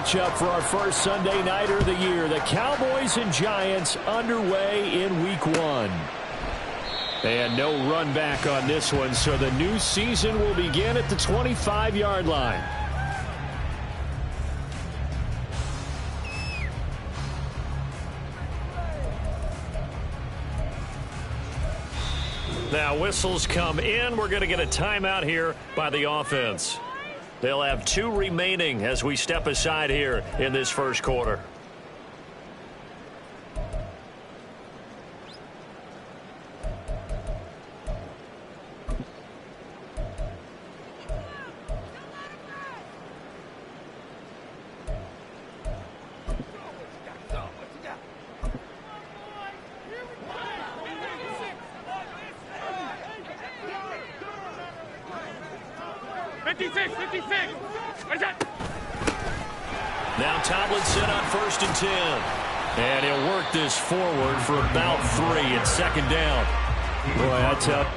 matchup for our first Sunday Nighter of the year. The Cowboys and Giants underway in Week 1. And no run back on this one, so the new season will begin at the 25-yard line. Now whistles come in. We're going to get a timeout here by the offense. They'll have 2 remaining as we step aside here in this first quarter. Now Tomlinson on 1st and 10. And he'll work this forward for about 3 at 2nd down. Boy, I tell you.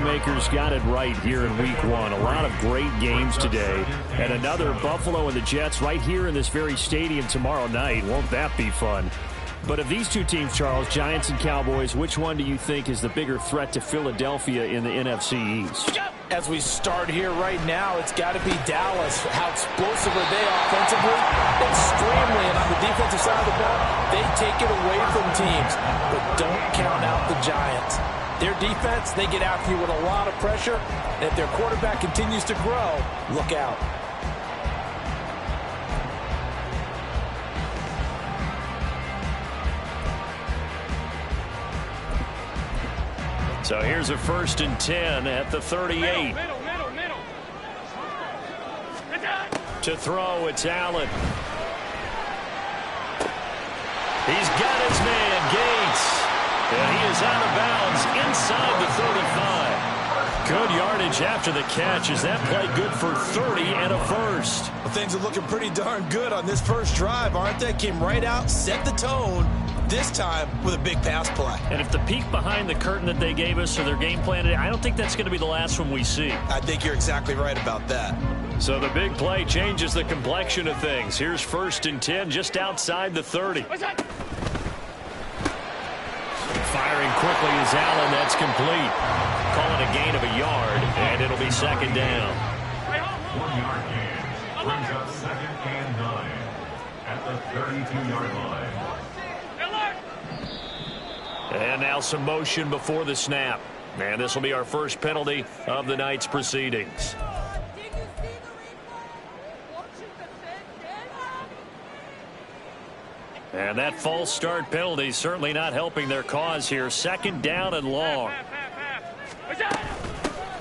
Makers got it right here in Week 1. A lot of great games today. And another Buffalo and the Jets right here in this very stadium tomorrow night. Won't that be fun? But of these two teams, Charles, Giants and Cowboys, which one do you think is the bigger threat to Philadelphia in the NFC East? As we start here right now, it's got to be Dallas. How explosive are they offensively? Extremely. And on the defensive side of the ball, they take it away from teams. But don't count out the Giants. Their defense, they get after you with a lot of pressure. And if their quarterback continues to grow, look out. So here's a 1st and 10 at the 38. Middle. To throw, it's Allen. He's got his man, Gates. And he is out of bounds inside the 35. Good yardage after the catch as that play good for 30 and a first. Well, things are looking pretty darn good on this first drive, aren't they? Came right out, set the tone, this time with a big pass play. And if the peek behind the curtain that they gave us or their game plan today, I don't think that's going to be the last one we see. I think you're exactly right about that. So the big play changes the complexion of things. Here's 1st and 10 just outside the 30. Firing quickly is Allen. That's complete. Call it a gain of a yard, and it'll be 2nd down. 1-yard gain brings up 2nd and 9 at the 32-yard line. And now some motion before the snap. And this will be our first penalty of the night's proceedings. And that false start penalty certainly not helping their cause here. 2nd down and long.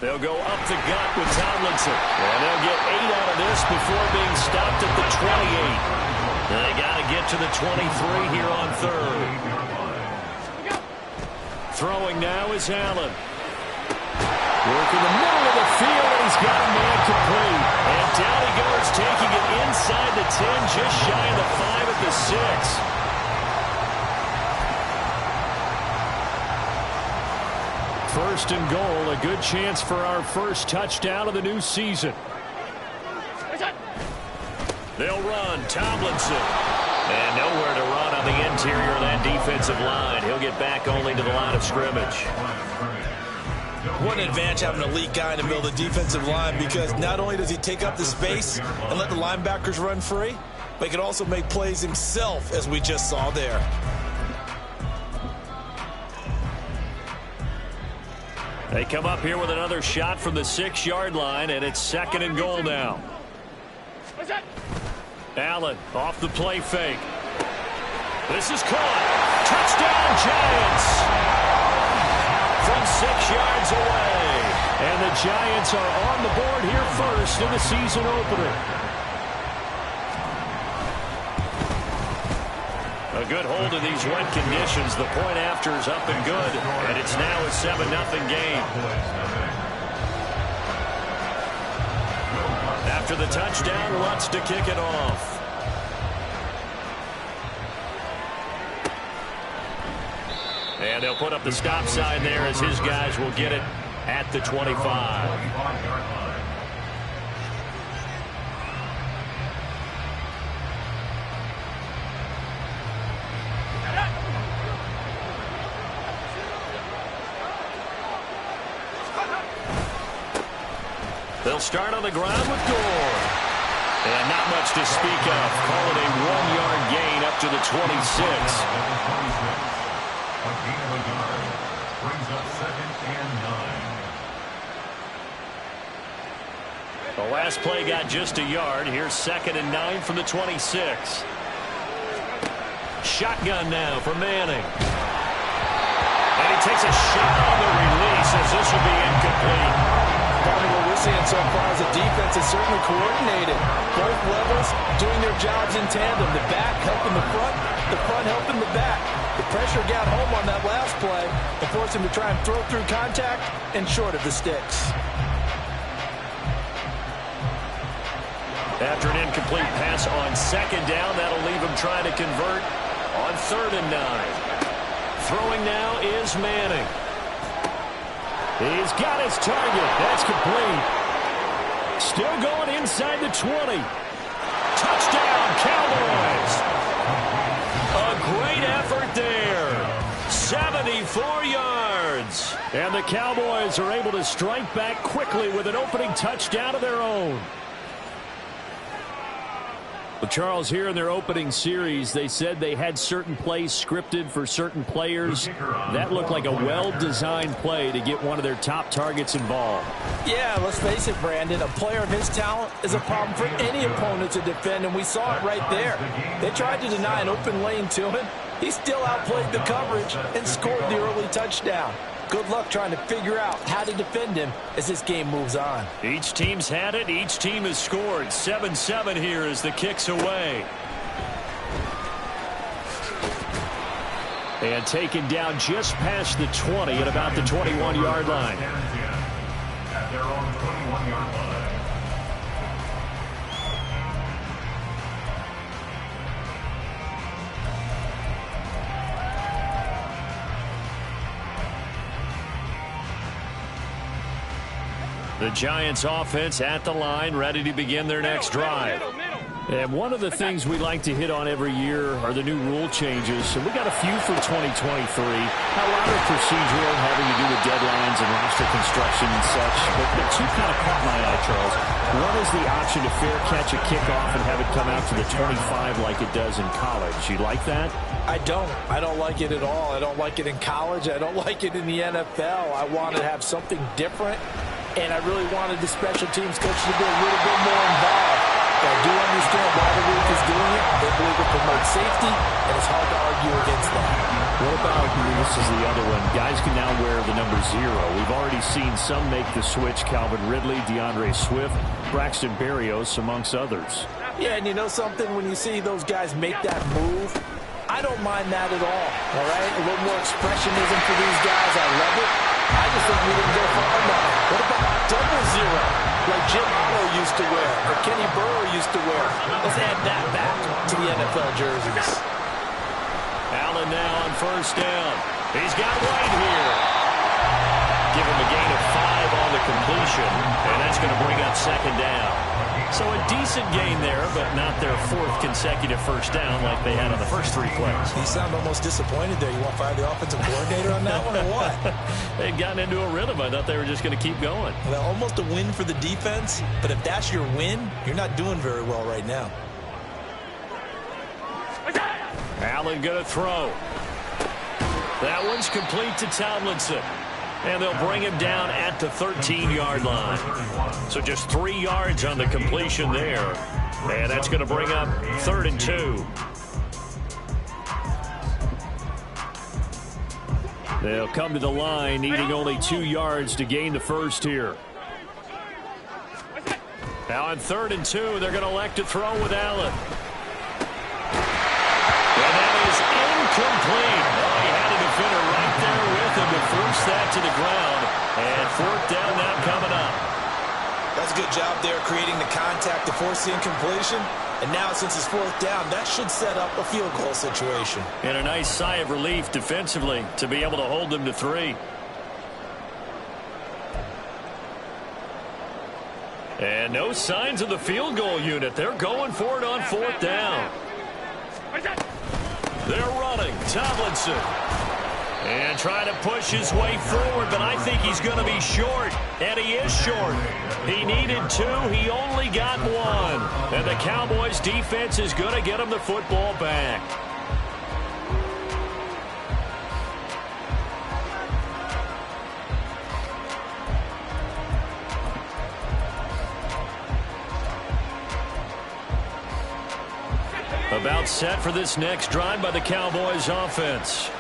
They'll go up the gut with Tomlinson. And they'll get 8 out of this before being stopped at the 28. They got to get to the 23 here on 3rd. Throwing now is Allen. Working the middle of the field, and he's got a man complete. And down he goes, taking it inside the 10, just shy of the 5 at the 6. First and goal, a good chance for our first touchdown of the new season. They'll run. Tomlinson. And nowhere to run on the interior of that defensive line. He'll get back only to the line of scrimmage. What an advantage having an elite guy in the middle of the defensive line, because not only does he take up the space and let the linebackers run free, but he can also make plays himself, as we just saw there. They come up here with another shot from the 6-yard line, and it's 2nd and goal now. Allen off the play fake. This is caught. Touchdown, Giants! From 6 yards away. And the Giants are on the board here first in the season opener. A good hold in these wet conditions. The point after is up and good. And it's now a 7-0 game. After the touchdown, wants to kick it off. And they'll put up the stop sign there as his guys will get it at the 25. They'll start on the ground with Gore. And not much to speak of. Call it a 1-yard gain up to the 26. A gain of a yard brings up 2nd and 9. The last play got just a yard. Here's 2nd and 9 from the 26. Shotgun now for Manning. And he takes a shot on the release as this will be incomplete. Part of what we're seeing so far is the defense is certainly coordinated. Both levels doing their jobs in tandem. The back helping the front helping the back. The pressure got home on that last play and forced him to try and throw through contact and short of the sticks. After an incomplete pass on 2nd down, that'll leave him trying to convert on 3rd and 9. Throwing now is Manning. He's got his target. That's complete. Still going inside the 20. Touchdown, Cowboys. A great effort there. 74 yards. And the Cowboys are able to strike back quickly with an opening touchdown of their own. Well, Charles, here in their opening series, they said they had certain plays scripted for certain players. That looked like a well-designed play to get one of their top targets involved. Yeah, let's face it, Brandon. A player of his talent is a problem for any opponent to defend, and we saw it right there. They tried to deny an open lane to him. He still outplayed the coverage and scored the early touchdown. Good luck trying to figure out how to defend him as this game moves on. Each team's had it. Each team has scored. 7-7 here as the kick's away. And taken down just past the 20 at about the 21-yard line. At their own 21-yard line. The Giants offense at the line, ready to begin their next drive. And one of the things we like to hit on every year are the new rule changes. So we got a few for 2023. A lot of procedural, having to do with deadlines and roster construction and such. But the two kind of caught my eye, Charles. One is the option to fair catch a kickoff and have it come out to the 25 like it does in college. You like that? I don't. I don't like it at all. I don't like it in college. I don't like it in the NFL. I want to have something different. And I really wanted the special teams coach to be a little bit more involved. But I do understand why the league is doing it. They believe it promotes safety, and it's hard to argue against that. What about, this is the other one, guys can now wear the number 0. We've already seen some make the switch. Calvin Ridley, DeAndre Swift, Braxton Berrios, amongst others. Yeah, and you know something? When you see those guys make that move, I don't mind that at all right? A little more expressionism for these guys. I love it. I just think we didn't go far enough. What about double 0, like Jim Otto used to wear, or Kenny Burrow used to wear? Let's add that back to the NFL jerseys. Allen now on 1st down. He's got White here. him a gain of 5 on the completion, and that's going to bring up second down. So a decent gain there, but not their 4th consecutive first down like they had on the first 3 plays. You sound almost disappointed there. You want to fire the offensive coordinator on that one or what? They'd gotten into a rhythm. I thought they were just going to keep going. Well, almost a win for the defense, but if that's your win, you're not doing very well right now. Allen going to throw. That one's complete to Tomlinson. And they'll bring him down at the 13-yard line. So just 3 yards on the completion there. And that's going to bring up 3rd and 2. They'll come to the line needing only 2 yards to gain the first here. Now on 3rd and 2, they're going to elect to throw with Allen. And that is incomplete. Oh, he had a defender right there with him to force that to the ground. And 4th down now coming up. That's a good job there creating the contact to force the incompletion. And now since it's 4th down, that should set up a field goal situation. And a nice sigh of relief defensively to be able to hold them to 3. And no signs of the field goal unit. They're going for it on 4th down. They're running. Tomlinson. And trying to push his way forward, but I think he's going to be short. And he is short. He needed 2. He only got 1. And the Cowboys' defense is going to get him the football back. About set for this next drive by the Cowboys offense.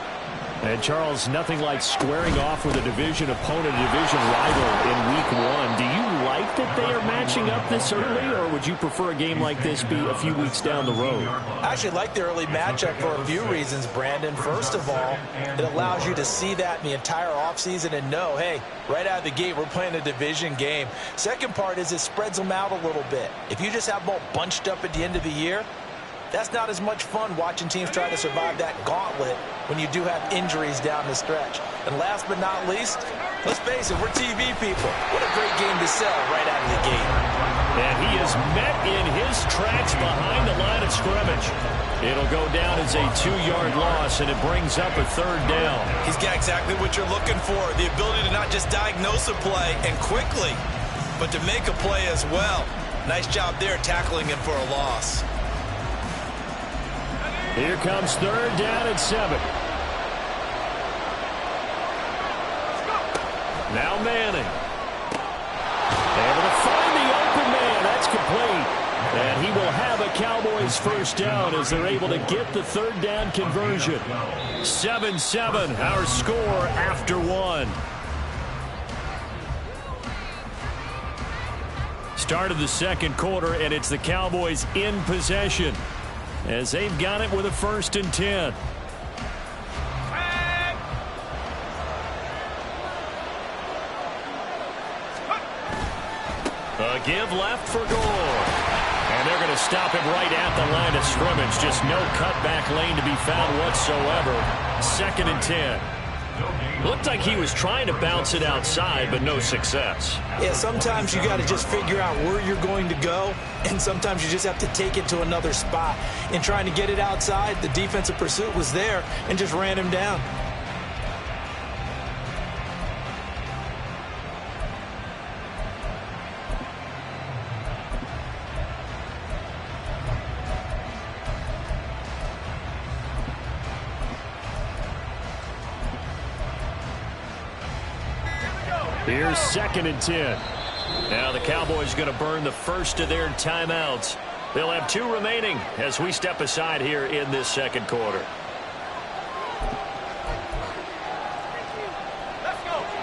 And, Charles, nothing like squaring off with a division opponent, a division rival in Week 1. Do you like that they are matching up this early, or would you prefer a game like this be a few weeks down the road? I actually like the early matchup for a few reasons, Brandon. First of all, it allows you to see that in the entire offseason and know, hey, right out of the gate, we're playing a division game. Second part is it spreads them out a little bit. If you just have them all bunched up at the end of the year, that's not as much fun watching teams try to survive that gauntlet when you do have injuries down the stretch. And last but not least, let's face it, we're TV people. What a great game to sell right out of the gate. And he is met in his tracks behind the line of scrimmage. It'll go down as a 2-yard loss, and it brings up a 3rd down. He's got exactly what you're looking for, the ability to not just diagnose a play and quickly, but to make a play as well. Nice job there tackling him for a loss. Here comes 3rd down and 7. Now Manning. Able to find the open man. That's complete. And he will have a Cowboys first down as they're able to get the 3rd down conversion. 7-7, our score after 1. Start of the second quarter, and it's the Cowboys in possession, as they've got it with a 1st and 10. A give left for Gore. And they're going to stop him right at the line of scrimmage. Just no cutback lane to be found whatsoever. 2nd and 10. Looked like he was trying to bounce it outside, but no success. Yeah, sometimes you got to just figure out where you're going to go, and sometimes you just have to take it to another spot. In trying to get it outside, the defensive pursuit was there and just ran him down. Here's 2nd and 10. Now the Cowboys going to burn the first of their timeouts. They'll have 2 remaining as we step aside here in this second quarter.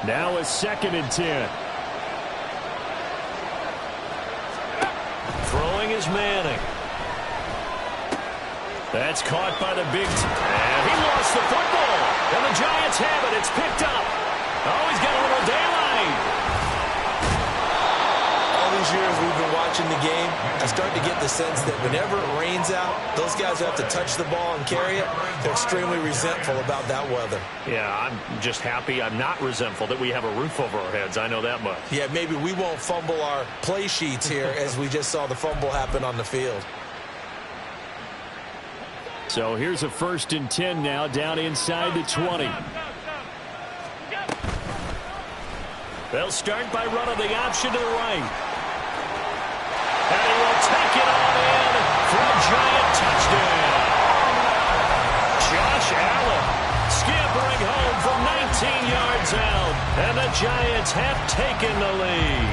Now a 2nd and 10. Throwing is Manning. That's caught by the big and he lost the football. And the Giants have it. It's picked up. Oh, he's got a little daylight. All these years we've been watching watching the game, I start to get the sense that whenever it rains out, those guys who have to touch the ball and carry it, they're extremely resentful about that weather. Yeah, I'm just happy I'm not resentful that we have a roof over our heads. I know that much. Yeah, maybe we won't fumble our play sheets here as we just saw the fumble happen on the field. So here's a 1st and 10 now, down inside the 20. They'll start by running the option to the right. And he will take it on in for a giant touchdown. Josh Allen scampering home from 19 yards out. And the Giants have taken the lead.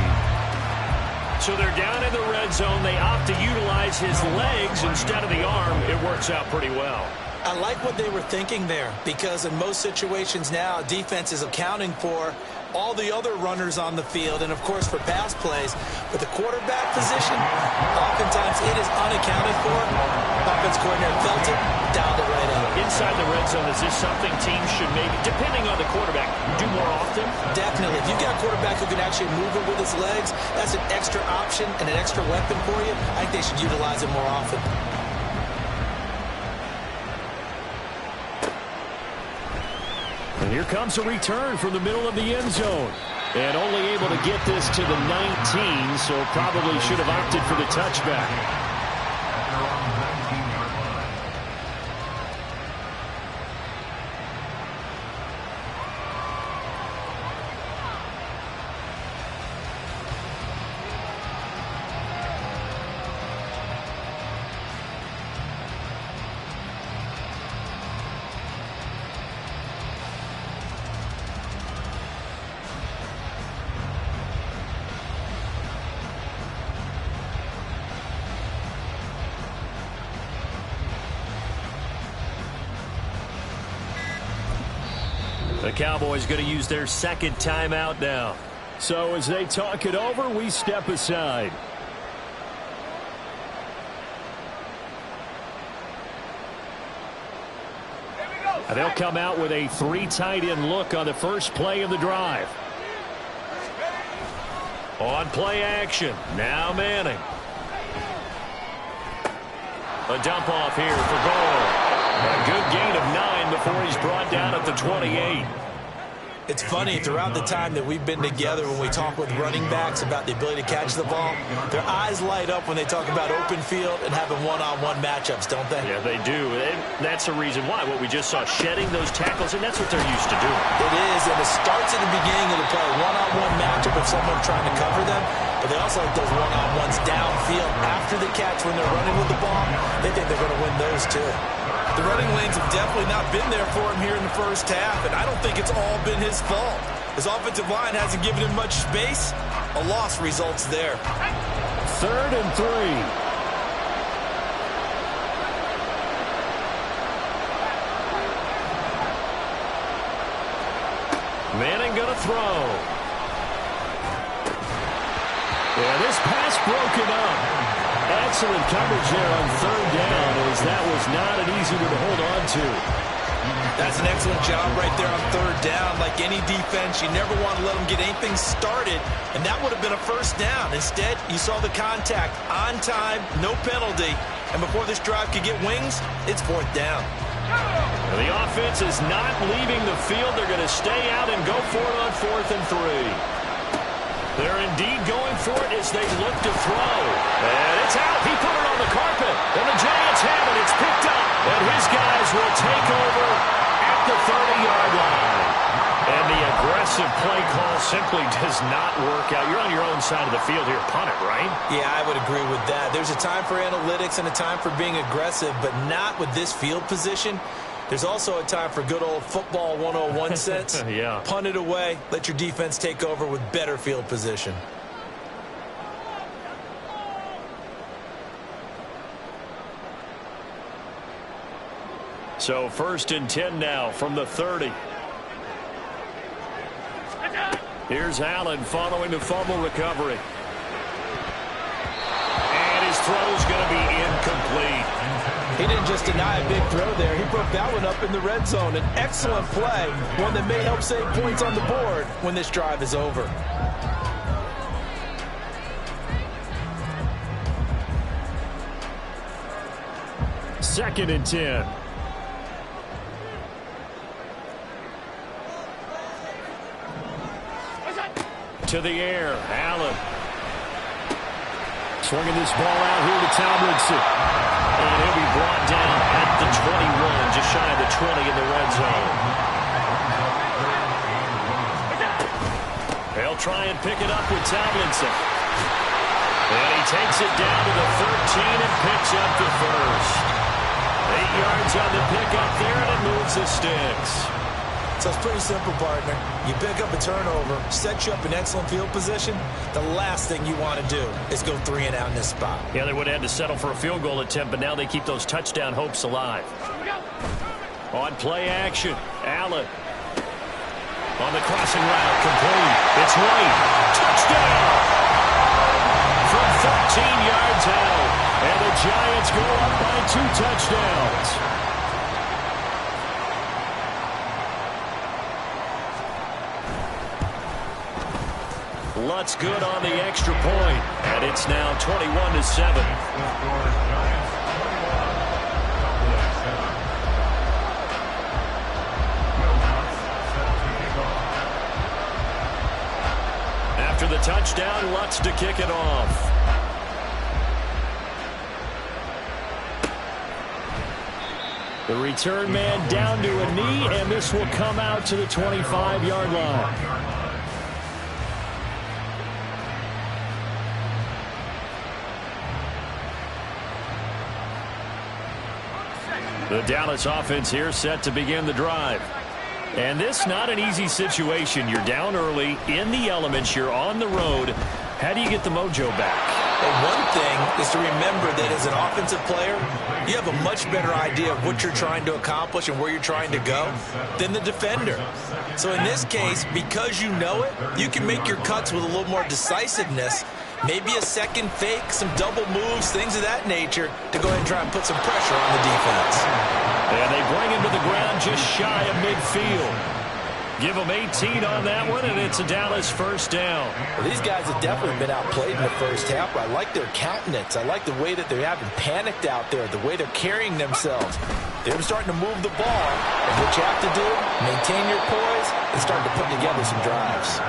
So they're down in the red zone. They opt to utilize his legs instead of the arm. It works out pretty well. I like what they were thinking there, because in most situations now, defense is accounting for all the other runners on the field and, of course, for pass plays. But the quarterback position, oftentimes it is unaccounted for. Offense coordinator felt it, dialed it right out. Inside the red zone, is this something teams should maybe, depending on the quarterback, do more often? Definitely. If you've got a quarterback who can actually move it with his legs, that's an extra option and an extra weapon for you. I think they should utilize it more often. And here comes a return from the middle of the end zone. And only able to get this to the 19, so probably should have opted for the touchback. The Cowboys going to use their 2nd timeout now. So as they talk it over, we step aside. They'll come out with a 3 tight end look on the first play of the drive. On play action, now Manning. A dump off here for goal. A good gain of 9 before he's brought down at the 28. It's funny, throughout the time that we've been together, when we talk with running backs about the ability to catch the ball, their eyes light up when they talk about open field and having one-on-one matchups, don't they? Yeah, they do. And that's the reason why. What we just saw, shedding those tackles, and that's what they're used to doing. It is, and it starts at the beginning of the play. One-on-one matchup of someone trying to cover them, but they also like those one-on-ones downfield after the catch when they're running with the ball. They think they're going to win those, too. The running lanes have definitely not been there for him here in the first half, and I don't think it's all been his fault. His offensive line hasn't given him much space. A loss results there. 3rd and 3. Manning going to throw. Yeah, this pass broken up. Excellent coverage there on 3rd down, as that was not an easy one to hold on to. That's an excellent job right there on 3rd down. Like any defense, you never want to let them get anything started, and that would have been a 1st down. Instead, you saw the contact on time, no penalty, and before this drive could get wings, it's 4th down. The offense is not leaving the field. They're going to stay out and go for it on 4th and 3. They're indeed going for it as they look to throw. And it's out. He put it on the carpet. And the Giants have it. It's picked up. And his guys will take over at the 30-yard line. And the aggressive play call simply does not work out. You're on your own side of the field here. Punt it, right? Yeah, I would agree with that. There's a time for analytics and a time for being aggressive, but not with this field position. There's also a time for good old football 101 sense. Yeah. Punt it away. Let your defense take over with better field position. So 1st and 10 now from the 30. Here's Allen following the fumble recovery. And his throw's going to be incomplete. He didn't just deny a big throw there. He broke that one up in the red zone. An excellent play, one that may help save points on the board when this drive is over. 2nd and 10. To the air, Allen. Swinging this ball out here to Tomlinson. And he'll be brought down at the 21, just shy of the 20 in the red zone. They'll try and pick it up with Tomlinson. And he takes it down to the 13 and picks up the first. 8 yards on the pickup there, and it moves the sticks. So it's pretty simple, partner. You pick up a turnover, set you up in excellent field position. The last thing you want to do is go 3 and out in this spot. Yeah, they would have had to settle for a field goal attempt, but now they keep those touchdown hopes alive. On play action, Allen. On the crossing route, complete. It's White. Touchdown! From 13 yards out. And the Giants go up by 2 touchdowns. Lutz good on the extra point, and it's now 21-7. After the touchdown, Lutz to kick it off. The return man down to a knee, and this will come out to the 25-yard line. The Dallas offense here set to begin the drive. And this not an easy situation. You're down early, in the elements, you're on the road. How do you get the mojo back? Well, one thing is to remember that as an offensive player, you have a much better idea of what you're trying to accomplish and where you're trying to go than the defender. So in this case, because you know it, you can make your cuts with a little more decisiveness. Maybe a second fake, some double moves, things of that nature to go ahead and try and put some pressure on the defense. And they bring him to the ground just shy of midfield. Give them 18 on that one, and it's a Dallas first down. Well, these guys have definitely been outplayed in the first half. I like their countenance. I like the way that they're having panicked out there, the way they're carrying themselves. They're starting to move the ball. And what you have to do, maintain your poise and start to put together some drives.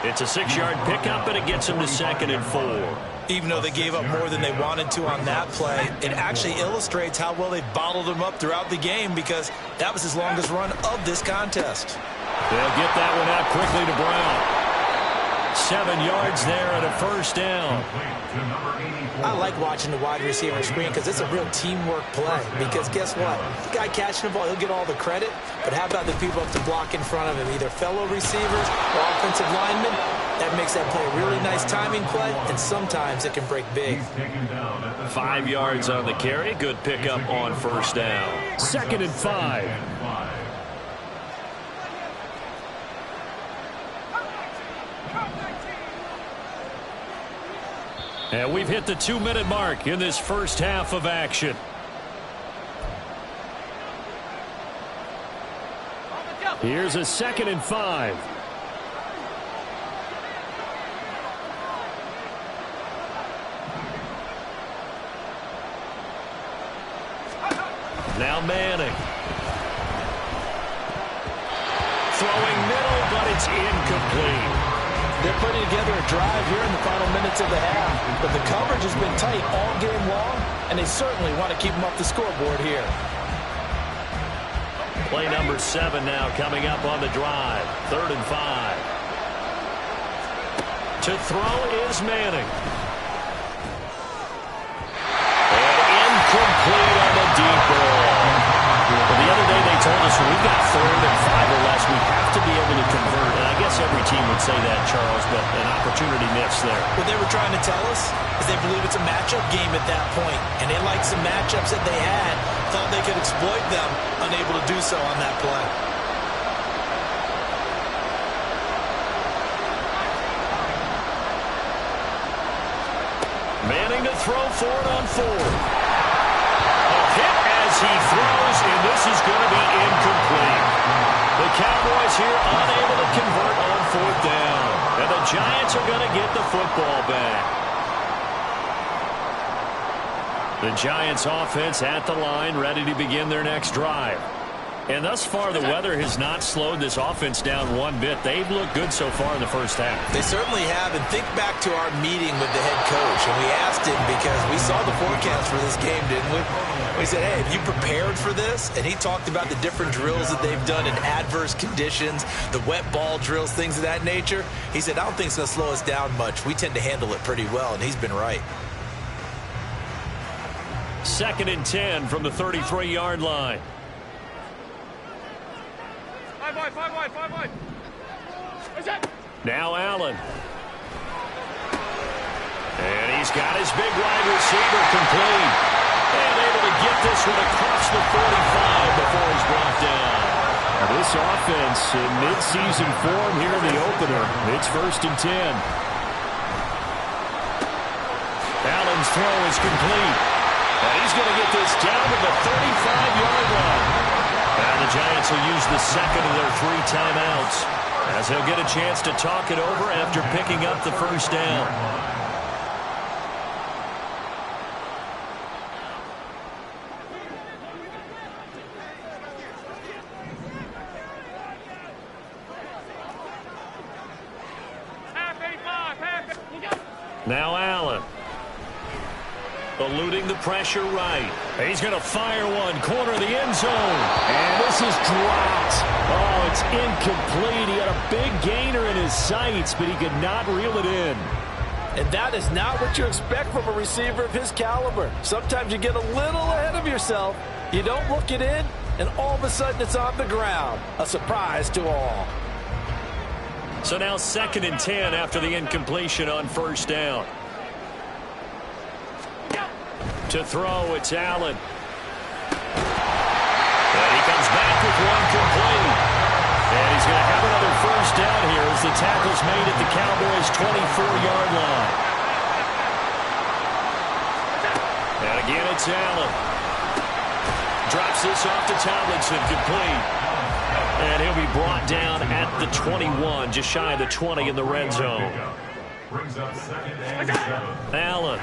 It's a 6-yard pickup, and it gets them to 2nd and 4. Even though they gave up more than they wanted to on that play, it actually illustrates how well they bottled them up throughout the game because that was his longest run of this contest. They'll get that one out quickly to Brown. 7 yards there and a first down. I like watching the wide receiver screen because it's a real teamwork play. Because guess what? The guy catching the ball, he'll get all the credit. But how about the people up to block in front of him, either fellow receivers or offensive linemen? That makes that play a really nice timing play, and sometimes it can break big. 5 yards on the carry. Good pickup on first down. 2nd and 5. And we've hit the 2-minute mark in this first half of action. Here's a 2nd and 5. Now Manning. Throwing middle, but it's incomplete. They're putting together a drive here in the final minutes of the half. But the coverage has been tight all game long, and they certainly want to keep them off the scoreboard here. Play number 7 now coming up on the drive. 3rd and 5. To throw is Manning. And incomplete on the deep ball. Well, the other day they told us when we got 3rd and 5 or less, we have to be able to convert. And I guess every team would say that, Charles, but an opportunity missed there. What they were trying to tell us is they believe it's a matchup game at that point, and they liked some matchups that they had, thought they could exploit them, unable to do so on that play. Manning to throw for it on 4th. A hit as he throws, and this is going to be incomplete. The Cowboys here unable to convert on 4th down. And the Giants are going to get the football back. The Giants offense at the line, ready to begin their next drive. And thus far, the weather has not slowed this offense down one bit. They've looked good so far in the first half. They certainly have. And think back to our meeting with the head coach. And we asked him because we saw the forecast for this game, didn't we? We said, hey, have you prepared for this? And he talked about the different drills that they've done in adverse conditions, the wet ball drills, things of that nature. He said, I don't think it's going to slow us down much. We tend to handle it pretty well, and he's been right. 2nd and 10 from the 33-yard line. Five wide. Now Allen. And he's got his big wide receiver complete. And able to get this one across the 45 before he's brought down. This offense in midseason form here in the opener. It's 1st and 10. Allen's throw is complete. And he's going to get this down to the 35-yard line. And the Giants will use the second of their 3 timeouts as they'll get a chance to talk it over after picking up the first down. Now Allen. Eluding the pressure right. He's going to fire one. Corner of the end zone. And this is dropped. Oh, it's incomplete. He had a big gainer in his sights, but he could not reel it in. And that is not what you expect from a receiver of his caliber. Sometimes you get a little ahead of yourself. You don't look it in, and all of a sudden it's on the ground. A surprise to all. So now 2nd and 10 after the incompletion on first down. To throw, it's Allen. And he comes back with one complete. And he's going to have another first down here as the tackle's made at the Cowboys' 24-yard line. And again, it's Allen. Drops this off to Tomlinson, complete. And he'll be brought down at the 21, just shy of the 20 in the red zone. Brings up 2nd and 7. Allen.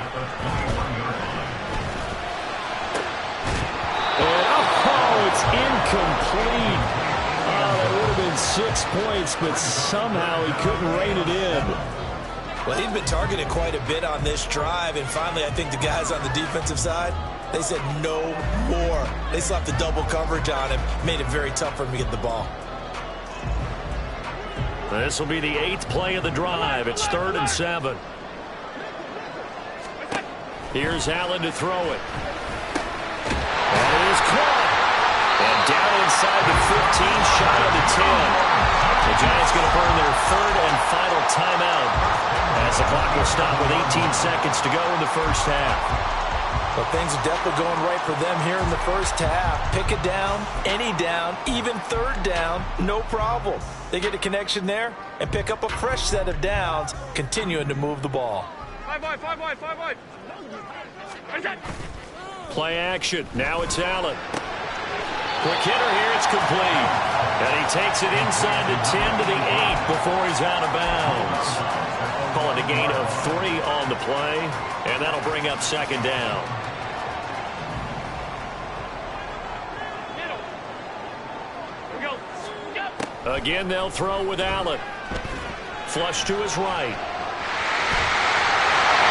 It's incomplete. Oh, that would have been 6 points, but somehow he couldn't rein it in. Well, he'd been targeted quite a bit on this drive, and finally I think the guys on the defensive side, they said no more. They slapped the double coverage on him, made it very tough for him to get the ball. This will be the 8th play of the drive. It's 3rd and 7. Here's Allen to throw it. And it is caught. And down inside the 15, shy of the 10. The Giants going to burn their 3rd and final timeout as the clock will stop with 18 seconds to go in the first half. But things are definitely going right for them here in the first half. Pick a down, any down, even 3rd down, no problem. They get a connection there and pick up a fresh set of downs, continuing to move the ball. Five wide. Play action. Now it's Allen. Quick hitter here. It's complete. And he takes it inside the 10 to the 8 before he's out of bounds. Call it a gain of 3 on the play. And that'll bring up 2nd down. Again, they'll throw with Allen. Flush to his right.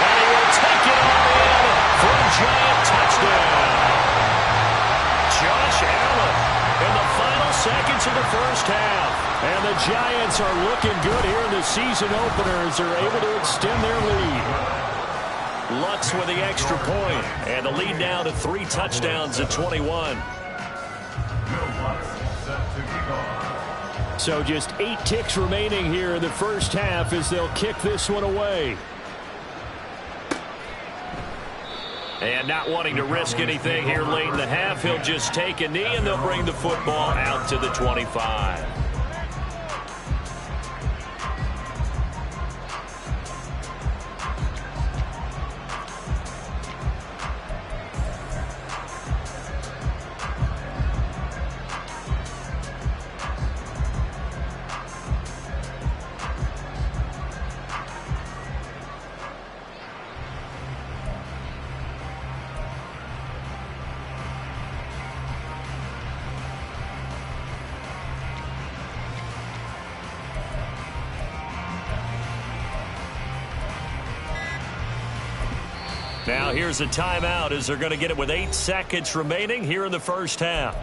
And he will take it all in for a Giant touchdown. Josh Allen in the final seconds of the first half. And the Giants are looking good here in the season opener as they're able to extend their lead. Lutz with the extra point. And the lead now to 3 touchdowns at 21. So just 8 ticks remaining here in the first half as they'll kick this one away. And not wanting to risk anything here late in the half, he'll just take a knee and they'll bring the football out to the 25. Now here's a timeout as they're going to get it with 8 seconds remaining here in the first half.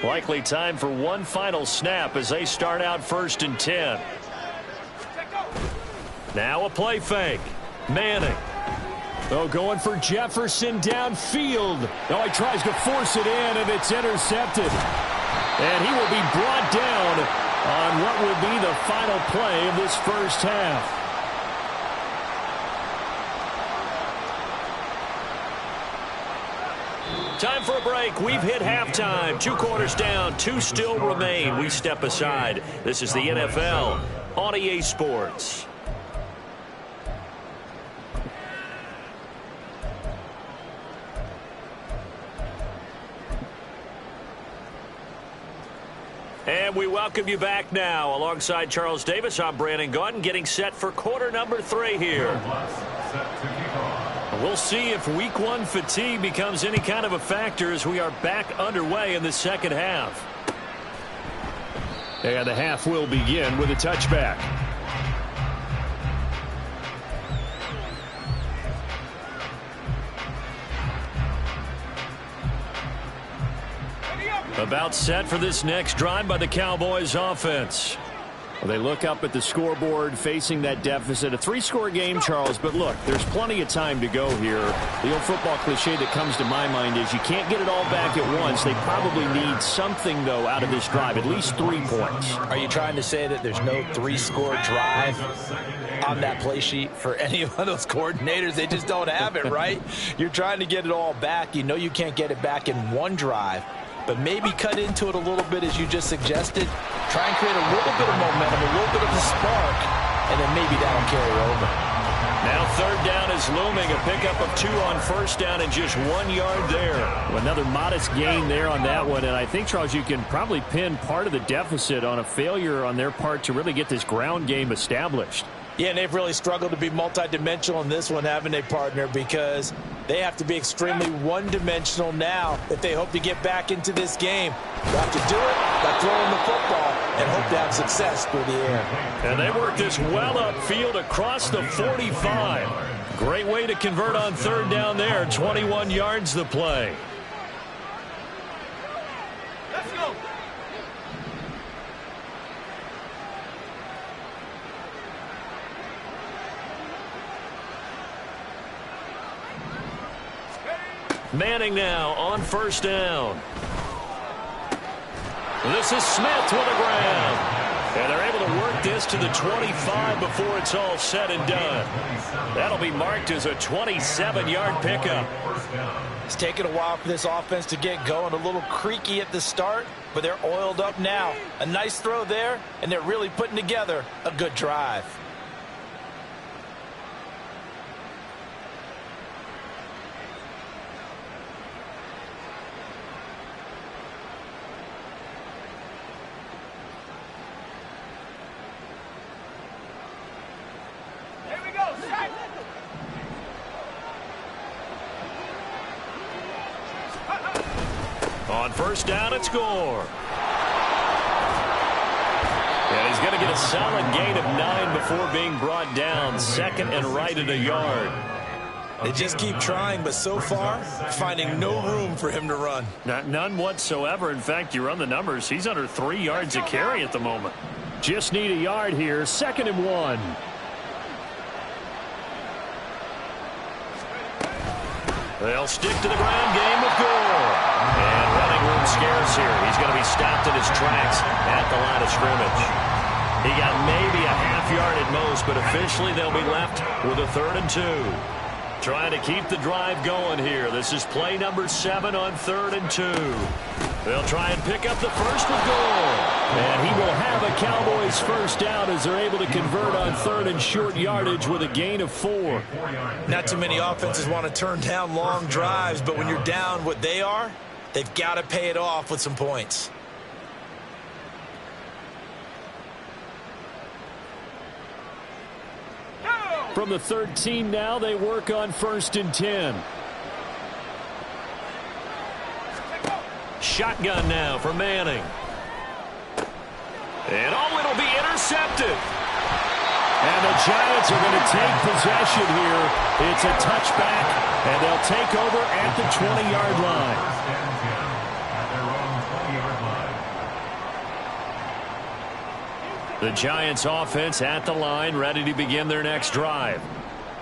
Likely time for one final snap as they start out 1st and 10. Now a play fake. Manning. Oh, going for Jefferson downfield. Oh, he tries to force it in, and it's intercepted. And he will be brought down on what will be the final play of this first half. Time for a break. We've hit halftime. 2 quarters down. 2 still remain. We step aside. This is the NFL on EA Sports. And we welcome you back now. Alongside Charles Davis, I'm Brandon Gaudin, getting set for quarter number 3 here. We'll see if week 1 fatigue becomes any kind of a factor as we are back underway in the second half. And the half will begin with a touchback. About set for this next drive by the Cowboys offense. Well, they look up at the scoreboard facing that deficit. A 3-score game, Charles, but look, there's plenty of time to go here. The old football cliche that comes to my mind is you can't get it all back at once. They probably need something, though, out of this drive, at least 3 points. Are you trying to say that there's no 3-score drive on that play sheet for any one of those coordinators? They just don't have it, right? You're trying to get it all back. You know you can't get it back in one drive. But maybe cut into it a little bit as you just suggested. Try and create a little bit of momentum, a little bit of a spark, and then maybe that'll carry over. Now 3rd down is looming. A pickup of 2 on 1st down and just 1 yard there. Another modest gain there on that one. And I think, Charles, you can probably pin part of the deficit on a failure on their part to really get this ground game established. Yeah, and they've really struggled to be multidimensional in this one, haven't they, partner? Because they have to be extremely one-dimensional now if they hope to get back into this game. They'll have to do it by throwing the football and hope to have success through the air. And they work this well upfield across the 45. Great way to convert on 3rd down there. 21 yards the play. Let's go. Manning now on 1st down. This is Smith with the ground. And they're able to work this to the 25 before it's all said and done. That'll be marked as a 27-yard pickup. It's taken a while for this offense to get going. A little creaky at the start, but they're oiled up now. A nice throw there, and they're really putting together a good drive. On 1st down, it's Gore. And he's going to get a solid gain of 9 before being brought down. 2nd and right at a yard. They just keep trying, but so far, finding no room for him to run. None whatsoever. In fact, you run the numbers. He's under 3 yards a carry at the moment. Just need a yard here. 2nd and 1. They'll stick to the ground game with Gore. And running room scarce here. He's going to be stopped in his tracks at the line of scrimmage. He got maybe a half yard at most, but officially they'll be left with a 3rd and 2. Trying to keep the drive going here. This is play number 7 on 3rd and 2. They'll try and pick up the first with Gore. And he will have a Cowboys first down as they're able to convert on 3rd and short yardage with a gain of 4. Not too many offenses want to turn down long drives, but when you're down what they are, they've got to pay it off with some points. From the 13 now, they work on 1st and 10. Shotgun now for Manning. And it'll be intercepted. And the Giants are going to take possession here. It's a touchback, and they'll take over at the 20-yard line. The Giants offense at the line, ready to begin their next drive.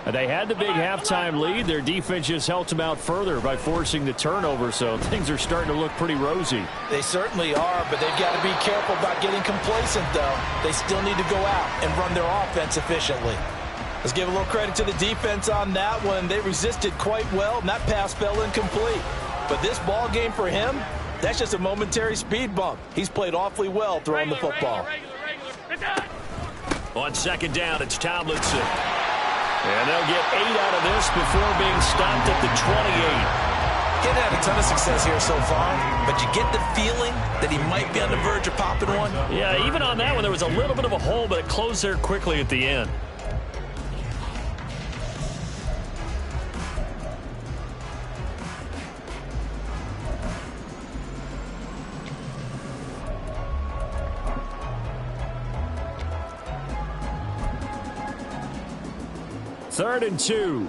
They had the big halftime lead. Their defense just helped them out further by forcing the turnover, so things are starting to look pretty rosy. They certainly are, but they've got to be careful about getting complacent, though. They still need to go out and run their offense efficiently. Let's give a little credit to the defense on that one. They resisted quite well, and that pass fell incomplete. But this ball game for him, that's just a momentary speed bump. He's played awfully well throwing the football. On second down, it's Tomlinson. And they'll get 8 out of this before being stopped at the 28. He's had a ton of success here so far, but you get the feeling that he might be on the verge of popping one. Yeah, even on that one, there was a little bit of a hole, but it closed there quickly at the end. Third and 2.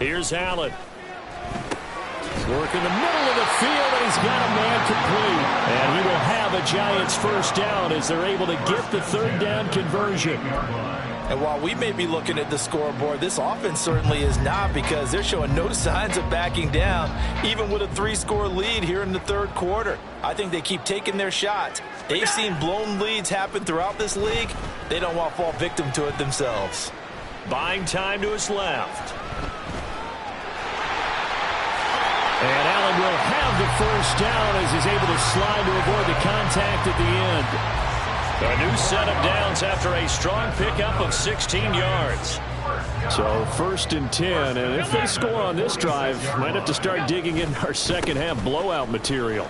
Here's Allen. Work in the middle of the field, and he's got a man complete. And he will have a Giants first down as they're able to get the third down conversion. And while we may be looking at the scoreboard, this offense certainly is not, because they're showing no signs of backing down, even with a 3-score lead here in the third quarter. I think they keep taking their shots. They've seen blown leads happen throughout this league. They don't want to fall victim to it themselves. Buying time to his left. And Allen will have the first down as he's able to slide to avoid the contact at the end. A new set of downs after a strong pickup of 16 yards. So first and 10, and if they score on this drive, might have to start digging in our second half blowout material.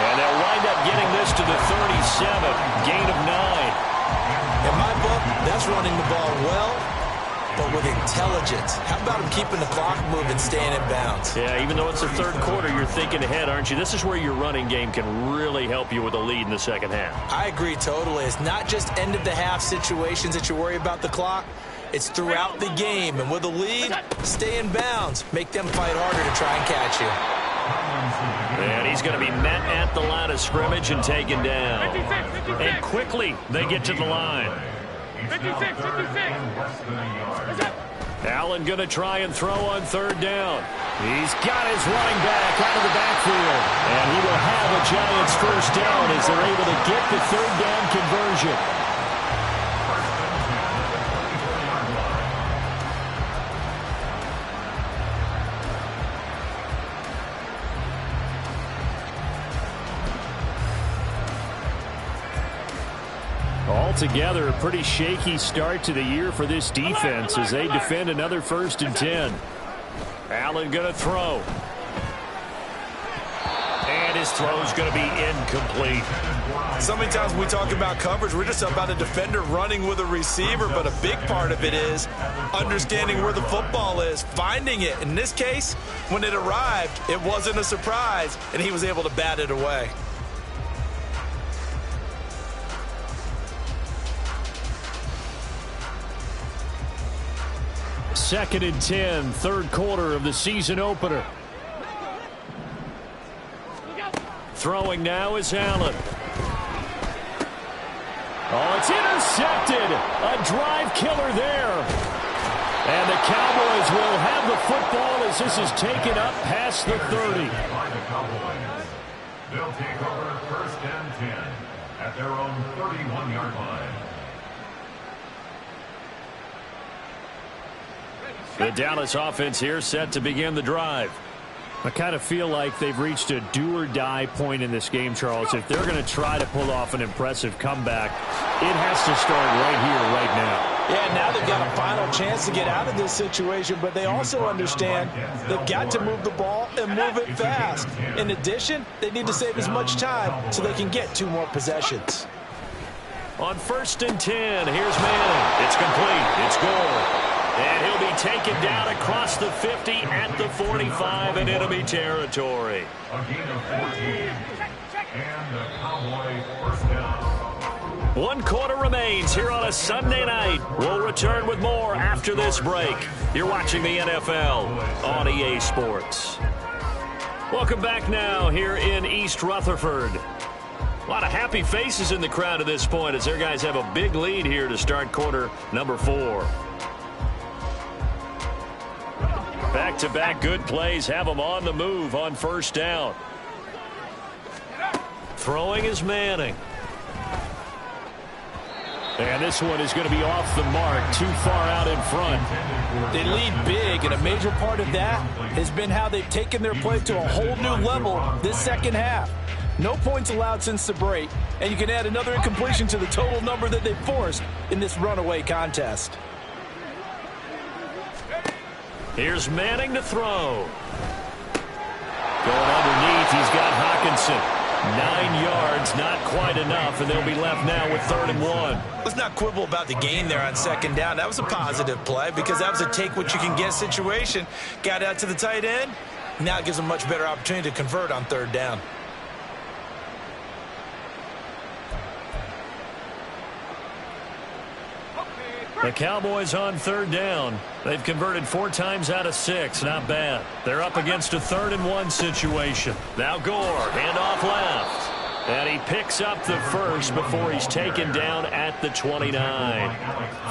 And they'll wind up getting this to the 37, gain of 9. In my book, that's running the ball well, but with intelligence. How about him keeping the clock moving, staying in bounds? Yeah, even though it's the third quarter, you're thinking ahead, aren't you? This is where your running game can really help you with a lead in the second half. I agree totally. It's not just end-of-the-half situations that you worry about the clock. It's throughout the game. And with a lead, stay in bounds. Make them fight harder to try and catch you. And he's going to be met at the line of scrimmage and taken down. And quickly, they get to the line. 56. Allen going to try and throw on third down. He's got his running back out of the backfield. And he will have a Giants first down as they're able to get the third down conversion. Altogether, a pretty shaky start to the year for this defense as they defend another first and 10. Allen going to throw. And his throw's going to be incomplete. So many times when we talk about coverage, we're just about a defender running with a receiver, but a big part of it is understanding where the football is, finding it. In this case, when it arrived, it wasn't a surprise, and he was able to bat it away. Second and 10, third quarter of the season opener. Throwing now is Allen. Oh, it's intercepted. A drive killer there. And the Cowboys will have the football as this is taken up past the 30. They'll take over first and 10 at their own 31-yard line. The Dallas offense here set to begin the drive. I kind of feel like they've reached a do-or-die point in this game, Charles. If they're going to try to pull off an impressive comeback, it has to start right here, right now. Yeah, now they've got a final chance to get out of this situation, but they also understand they've got to move the ball and move it fast. In addition, they need to save as much time so they can get 2 more possessions. On first and 10, here's Manning. It's complete. It's goal. And he'll be taken down across the 50 at the 45 in enemy territory. A gain of 14. And the Cowboys first down. 1 quarter remains here on a Sunday night. We'll return with more after this break. You're watching the NFL on EA Sports. Welcome back now here in East Rutherford. A lot of happy faces in the crowd at this point as their guys have a big lead here to start quarter number 4. Back-to-back good plays have them on the move on first down. Throwing is Manning. And this one is going to be off the mark, too far out in front. They lead big, and a major part of that has been how they've taken their play to a whole new level this second half. No points allowed since the break, and you can add another incompletion to the total number that they've forced in this runaway contest. Here's Manning to throw. Going underneath, he's got Hockenson. 9 yards, not quite enough, and they'll be left now with 3rd and 1. Let's not quibble about the gain there on second down. That was a positive play because that was a take-what-you-can-get situation. Got out to the tight end. Now it gives them a much better opportunity to convert on 3rd down. The Cowboys on 3rd down. They've converted 4 times out of 6. Not bad. They're up against a 3rd and 1 situation. Now Gore, handoff left. And he picks up the first before he's taken down at the 29.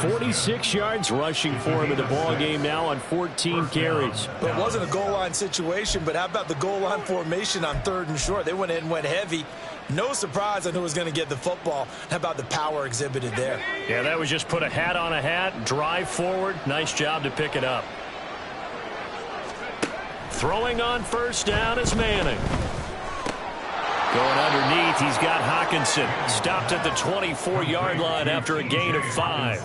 46 yards rushing for him in the ball game now on 14 carries. Well, it wasn't a goal line situation, but how about the goal line formation on 3rd and short? They went in and went heavy. No surprise on who was going to get the football. How about the power exhibited there? Yeah, that was just put a hat on a hat, drive forward. Nice job to pick it up. Throwing on first down is Manning. Going underneath, he's got Hockenson. Stopped at the 24-yard line after a gain of 5.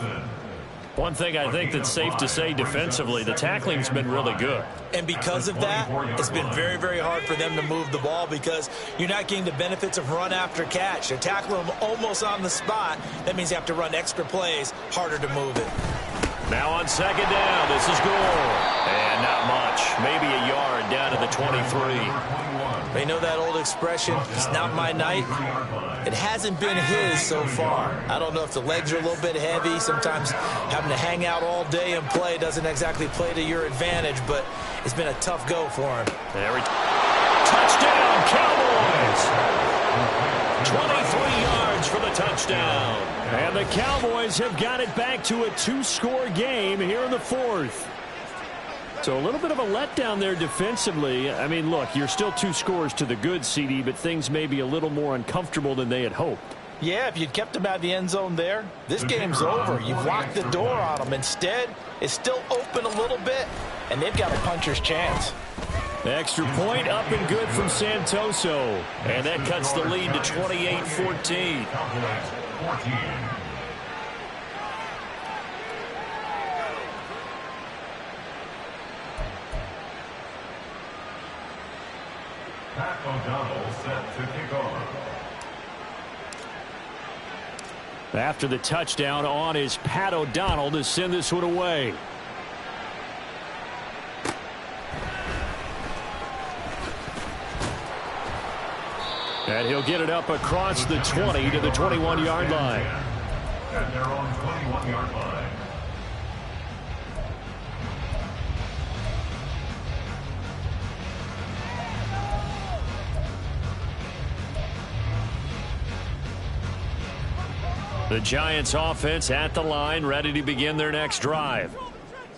One thing I think that's safe to say defensively, the tackling's been really good. And because of that, it's been very, very hard for them to move the ball because you're not getting the benefits of run after catch. They're tackling them almost on the spot. That means you have to run extra plays, harder to move it. Now on second down, this is Gore. And not much. Maybe a yard down to the 23. They know that old expression, it's not my night. It hasn't been his so far. I don't know if the legs are a little bit heavy. Sometimes having to hang out all day and play doesn't exactly play to your advantage, but it's been a tough go for him. Touchdown, Cowboys! 23 yards for the touchdown. And the Cowboys have got it back to a 2-score game here in the 4th. So a little bit of a letdown there defensively. I mean, look, you're still 2 scores to the good, CD, but things may be a little more uncomfortable than they had hoped. Yeah, if you'd kept them out of the end zone there, this game's over. You've locked the door on them. Instead, it's still open a little bit, and they've got a puncher's chance. Extra point up and good from Santoso. And that cuts the lead to 28-14. O'Donnell set to kick off. After the touchdown on is Pat O'Donnell to send this one away. And he'll get it up across the 20 to the 21-yard line. At their own 21-yard line. The Giants offense at the line, ready to begin their next drive.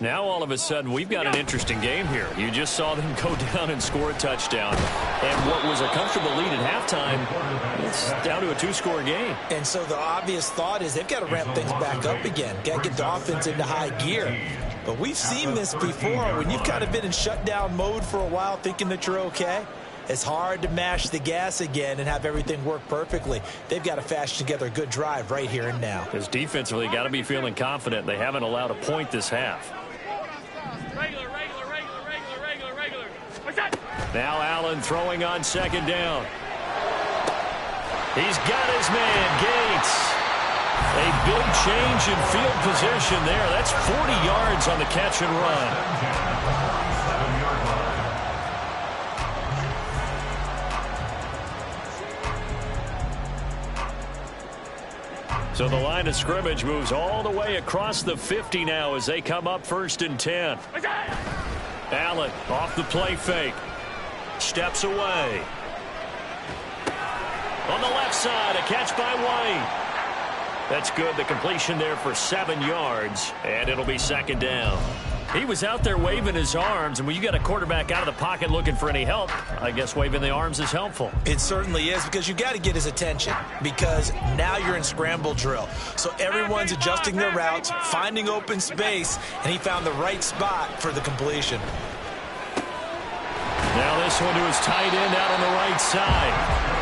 Now all of a sudden we've got an interesting game here. You just saw them go down and score a touchdown. And what was a comfortable lead at halftime, it's down to a 2-score game. And so the obvious thought is they've got to ramp things back up again. Got to get the offense into high gear. But we've seen this before. When you've kind of been in shutdown mode for a while thinking that you're okay, it's hard to mash the gas again and have everything work perfectly. They've got to fashion together a good drive right here and now. Because defensively, got to be feeling confident. They haven't allowed a point this half. Regular. Now Allen throwing on second down. He's got his man, Gates. A big change in field position there. That's 40 yards on the catch and run. So the line of scrimmage moves all the way across the 50 now as they come up 1st and 10. Allen off the play fake. Steps away. On the left side, a catch by White. That's good. The completion there for 7 yards, and it'll be 2nd down. He was out there waving his arms, and when you got a quarterback out of the pocket looking for any help, I guess waving the arms is helpful. It certainly is, because you got to get his attention, because now you're in scramble drill. So everyone's adjusting their routes, finding open space, and he found the right spot for the completion. Now this one to his tight end out on the right side.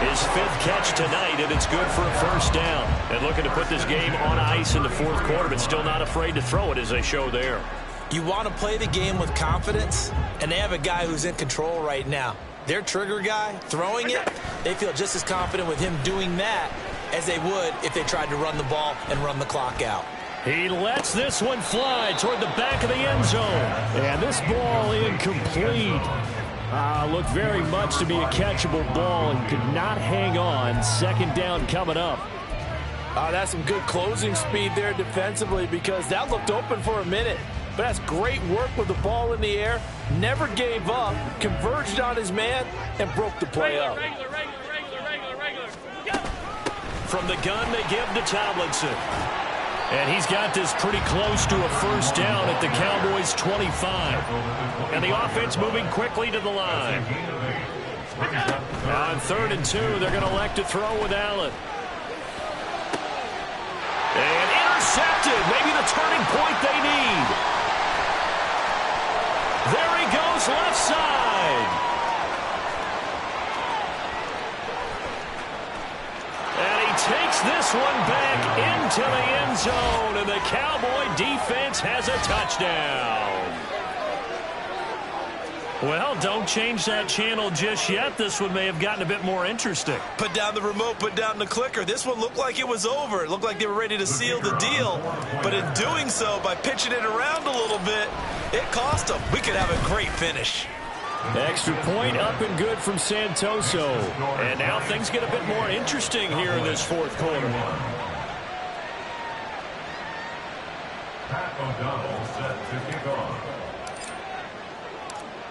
His 5th catch tonight, and it's good for a 1st down. And looking to put this game on ice in the 4th quarter, but still not afraid to throw it as they show there. You want to play the game with confidence, and they have a guy who's in control right now. Their trigger guy, throwing it, they feel just as confident with him doing that as they would if they tried to run the ball and run the clock out. He lets this one fly toward the back of the end zone. And this ball incomplete. Looked very much to be a catchable ball and could not hang on. 2nd down coming up. That's some good closing speed there defensively, because that looked open for a minute. But that's great work with the ball in the air. Never gave up, converged on his man, and broke the play up. Regular. Go. From the gun, they give to Tomlinson. And he's got this pretty close to a 1st down at the Cowboys' 25. And the offense moving quickly to the line. Now on 3rd and 2, they're going to elect to throw with Allen. And intercepted. Maybe the turning point they need. There he goes left side. And he takes this one back into the end zone, and the Cowboy defense has a touchdown. Well, don't change that channel just yet. This one may have gotten a bit more interesting. Put down the remote, put down the clicker. This one looked like it was over. It looked like they were ready to seal the deal. But in doing so, by pitching it around a little bit, it cost them. We could have a great finish. Extra point up and good from Santoso. And now things get a bit more interesting here in this 4th quarter. Pat O'Donnell set to kick off.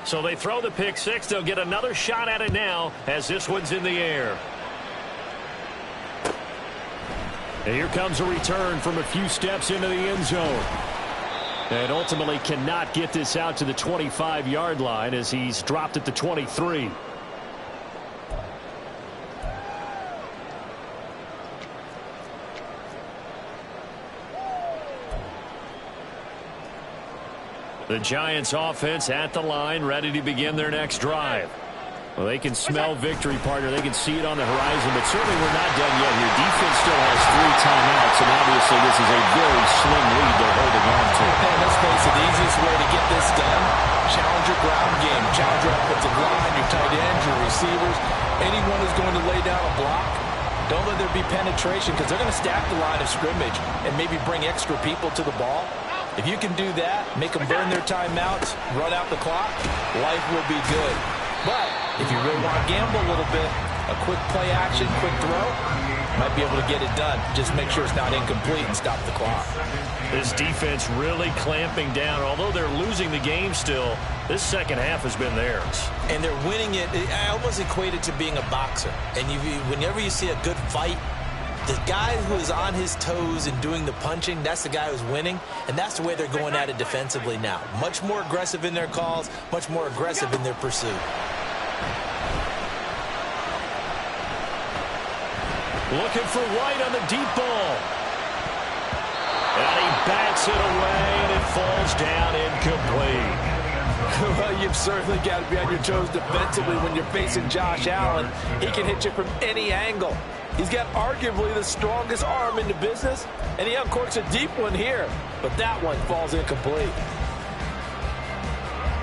So they throw the pick 6. They'll get another shot at it now as this one's in the air. And here comes a return from a few steps into the end zone. And ultimately cannot get this out to the 25-yard line as he's dropped at the 23. The Giants offense at the line, ready to begin their next drive. Well, they can smell victory, partner. They can see it on the horizon, but certainly we're not done yet here. Defense still has 3 timeouts, and obviously this is a very slim lead they're holding on to. And let's face it, the easiest way to get this done, challenge your ground game, challenge your offensive line, your tight ends, your receivers, anyone who's going to lay down a block. Don't let there be penetration, because they're going to stack the line of scrimmage and maybe bring extra people to the ball. If you can do that, make them burn their timeouts, run out the clock, life will be good. But if you really want to gamble a little bit, a quick play action, quick throw, might be able to get it done. Just make sure it's not incomplete and stop the clock. This defense really clamping down. Although they're losing the game still, this second half has been theirs. And they're winning it. I almost equate it to being a boxer. And whenever you see a good fight, the guy who is on his toes and doing the punching, that's the guy who's winning. And that's the way they're going at it defensively now. Much more aggressive in their calls, much more aggressive in their pursuit. Looking for White on the deep ball. And he bats it away, and it falls down incomplete. Well, you've certainly got to be on your toes defensively when you're facing Josh Allen. He can hit you from any angle. He's got arguably the strongest arm in the business, and he uncorks a deep one here. But that one falls incomplete.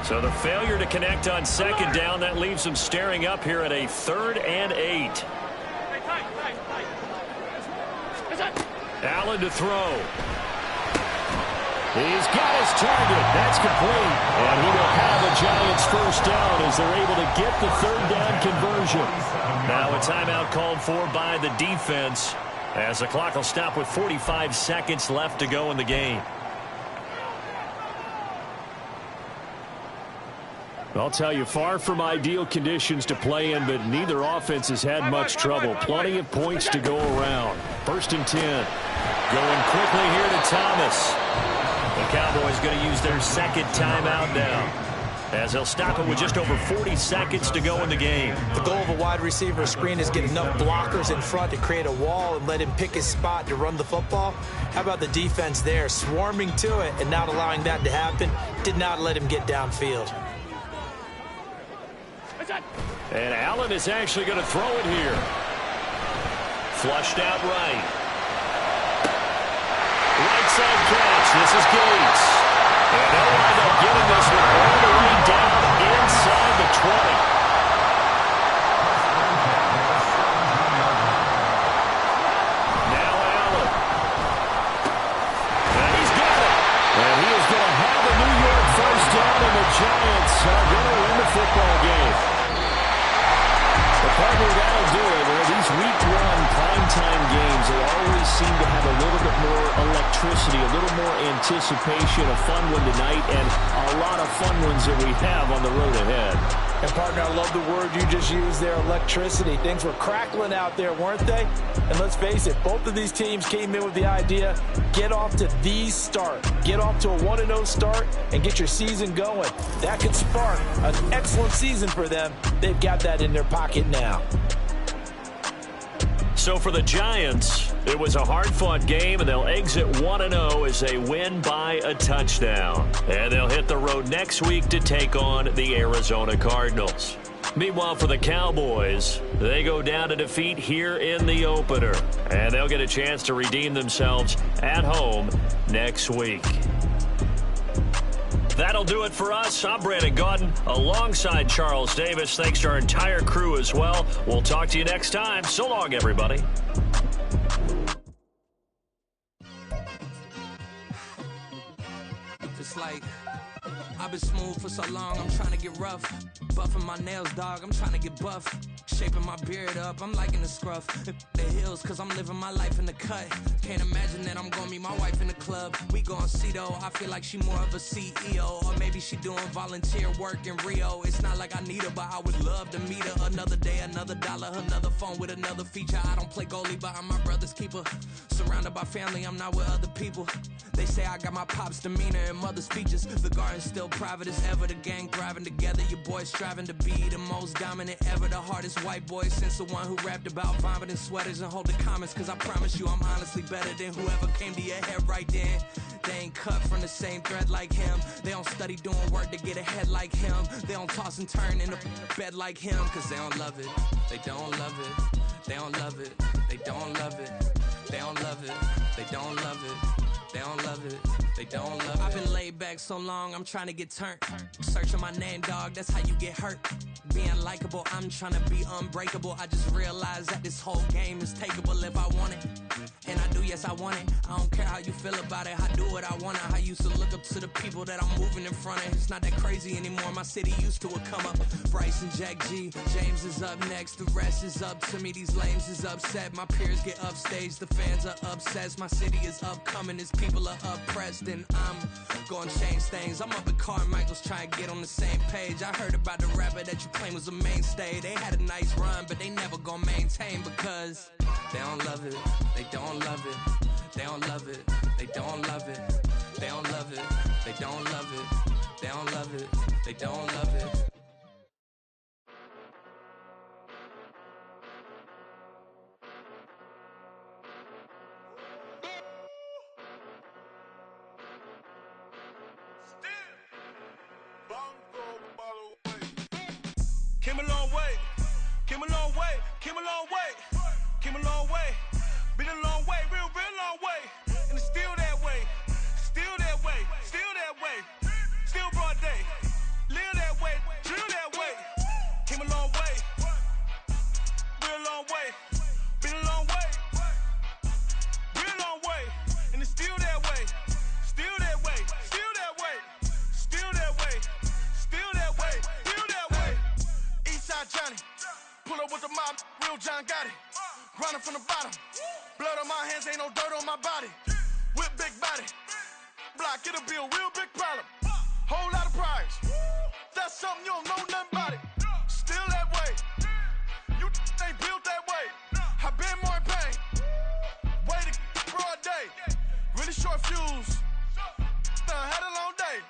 So the failure to connect on second down, that leaves them staring up here at a 3rd and 8. Allen to throw. He's got his target. That's complete. And he will have a Giants first down as they're able to get the third down conversion. Now a timeout called for by the defense as the clock will stop with 45 seconds left to go in the game. I'll tell you, far from ideal conditions to play in, but neither offense has had much trouble. Plenty of points to go around. 1st and 10. Going quickly here to Thomas. The Cowboys going to use their second timeout now, as they'll stop it with just over 40 seconds to go in the game. The goal of a wide receiver screen is get enough blockers in front to create a wall and let him pick his spot to run the football. How about the defense there, swarming to it and not allowing that to happen? Did not let him get downfield. And Allen is actually going to throw it here. Flushed out right. Right side catch. This is Gates. And they'll wind up getting this one all the way down inside the 20. Now Allen. And he's got it. And he is going to have a New York first down, and the Giants are going to win the football game. Partner, that'll do it. These week one primetime games, they always seem to have a little bit more electricity, a little more anticipation. A fun one tonight, and a lot of fun ones that we have on the road ahead. And, partner, I love the word you just used there, electricity. Things were crackling out there, weren't they? And let's face it, both of these teams came in with the idea, get off to the start. Get off to a 1-0 start and get your season going. That could spark an excellent season for them. They've got that in their pocket now. So for the Giants, it was a hard-fought game, and they'll exit 1-0 as they win by a touchdown. And they'll hit the road next week to take on the Arizona Cardinals. Meanwhile, for the Cowboys, they go down to defeat here in the opener. And they'll get a chance to redeem themselves at home next week. That'll do it for us. I'm Brandon Gaudin alongside Charles Davis. Thanks to our entire crew as well. We'll talk to you next time. So long, everybody. Just like I've been smooth for so long, I'm trying to get rough. Buffing my nails, dog, I'm trying to get buff. Shaping my beard up, I'm liking the scruff. The hills, cause I'm living my life in the cut. Can't imagine that I'm gonna meet my wife in the club. We gon' see though, I feel like she more of a CEO. Or maybe she doing volunteer work in Rio. It's not like I need her, but I would love to meet her. Another day, another dollar, another phone with another feature. I don't play goalie, but I'm my brother's keeper. Surrounded by family, I'm not with other people. They say I got my pop's demeanor and mother's features. The garden's still private as ever, the gang thriving together. Your boys striving to be the most dominant ever. The hardest white boy since the one who rapped about vomiting sweaters and holding comments. Cause I promise you I'm honestly better than whoever came to your head right then. They ain't cut from the same thread like him. They don't study doing work to get ahead like him. They don't toss and turn in the bed like him. Cause they don't love it, they don't love it. They don't love it, they don't love it. They don't love it, they don't love it. They don't love it, they don't love it. I've been laid back so long, I'm trying to get turned. Searching my name, dog, that's how you get hurt. Being likable, I'm trying to be unbreakable. I just realized that this whole game is takeable if I want it. And I do, yes, I want it. I don't care how you feel about it, I do what I want. I used to look up to the people that I'm moving in front of. It's not that crazy anymore, my city used to it come up. Bryce and Jack G, James is up next. The rest is up to me, these lames is upset. My peers get upstaged, the fans are obsessed. My city is upcoming, it's people are oppressed, and I'm gonna change things. I'm up at Carmichael's trying to get on the same page. I heard about the rapper that you claim was a mainstay. They had a nice run, but they never gonna maintain because they don't love it, they don't love it, they don't love it, they don't love it, they don't love it, they don't love it, they don't love it, they don't love it. Came a long way, came a long way, came a long way, came a long way, been a long way, real long way, and it's still that way, still that way, still that way, still broad day, live that way, drill that way, came a long way, real long way, been a long way, real long way, my hands, ain't no dirt on my body. Whip big body. Block, get a bill, real big problem. Whole lot of priors. That's something you don't know nothing about it. Still that way. You ain't built that way. I been more in pain. Way to broad day. Really short fuse. Had a long day.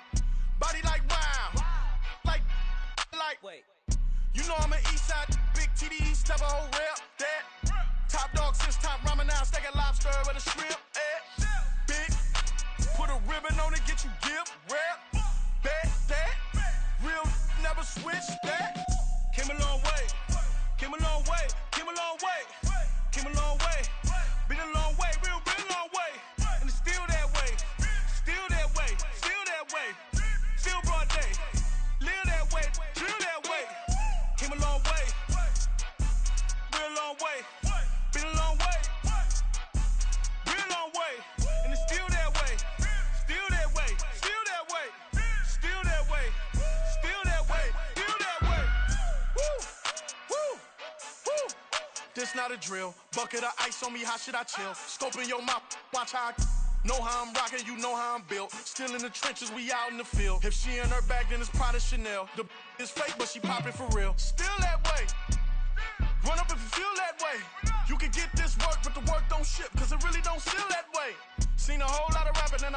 Body like wow. Like. Wait. You know I'm an east side, big TDE, step a whole rep. That. Top dog since top ramen now, steak and lobster with a shrimp. Big. Put a ribbon on it, get you give. Rep. Bet that. Real never switch that. Came a long way. Came a long way. Came a long way. Came a long way. Been a long way. Real long way. And it's still that way. Still that way. Still that way. Still broad day. Live that way. Drill that way. Came a long way. Real long way. Been a long way. Real long way. And it's still that way. Still that way. Still that way. Still that way. Still that way. Still that way. Woo. Woo. Woo. This not a drill. Bucket of ice on me, how should I chill? Scope in your mouth, watch how I know how I'm rocking, you know how I'm built. Still in the trenches, we out in the field. If she in her bag, then it's Prada Chanel. The is fake, but she poppin' for real. Still that way. Run up if you feel that way. You can get this work, but the work don't ship, cause it really don't feel that way. Seen a whole lot of rapping and